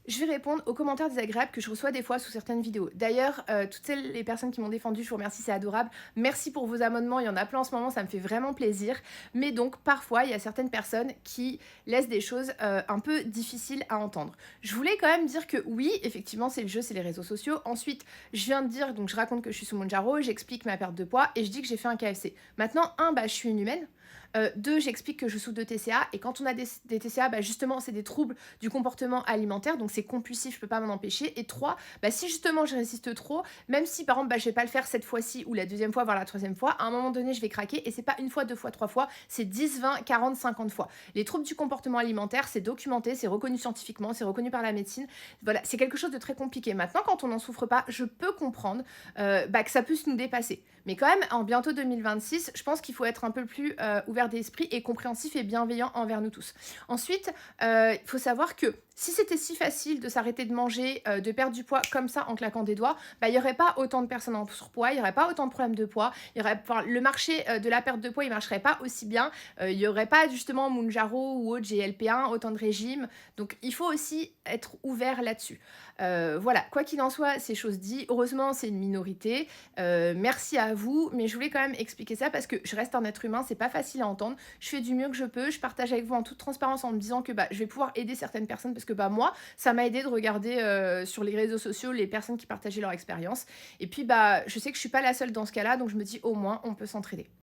Je vais répondre aux commentaires désagréables que je reçois des fois sous certaines vidéos. D'ailleurs, toutes les personnes qui m'ont défendue, je vous remercie, c'est adorable. Merci pour vos amendements, il y en a plein en ce moment, ça me fait vraiment plaisir. Mais donc, parfois, il y a certaines personnes qui laissent des choses un peu difficiles à entendre. Je voulais quand même dire que oui, effectivement, c'est le jeu, c'est les réseaux sociaux. Ensuite, je viens de dire, donc je raconte que je suis sous Monjaro, j'explique ma perte de poids et je dis que j'ai fait un KFC. Maintenant, je suis une humaine. Deux, j'explique que je souffre de TCA et quand on a des TCA, justement, c'est des troubles du comportement alimentaire, donc c'est compulsif, je peux pas m'en empêcher. Et trois, si justement je résiste trop, même si par exemple je vais pas le faire cette fois-ci ou la deuxième fois, voire la troisième fois, à un moment donné je vais craquer et c'est pas une fois, deux fois, trois fois, c'est 10, 20, 40, 50 fois. Les troubles du comportement alimentaire, c'est documenté, c'est reconnu scientifiquement, c'est reconnu par la médecine. Voilà, c'est quelque chose de très compliqué. Maintenant, quand on n'en souffre pas, je peux comprendre que ça puisse nous dépasser. Mais quand même, en bientôt 2026, je pense qu'il faut être un peu plus ouvert d'esprit et compréhensif et bienveillant envers nous tous. Ensuite, il faut savoir que si c'était si facile de s'arrêter de manger, de perdre du poids comme ça en claquant des doigts, il n'y aurait pas autant de personnes en surpoids, il n'y aurait pas autant de problèmes de poids, le marché de la perte de poids, il ne marcherait pas aussi bien, il n'y aurait pas justement Mounjaro ou autre GLP-1, autant de régimes. Donc il faut aussi être ouvert là-dessus. Voilà, quoi qu'il en soit, c'est chose dit. Heureusement, c'est une minorité. Merci à vous, mais je voulais quand même expliquer ça parce que je reste un être humain, c'est pas facile à entendre. Je fais du mieux que je peux, je partage avec vous en toute transparence en me disant que je vais pouvoir aider certaines personnes parce que moi, ça m'a aidé de regarder sur les réseaux sociaux les personnes qui partageaient leur expérience. Et puis je sais que je suis pas la seule dans ce cas-là, donc je me dis au moins on peut s'entraider.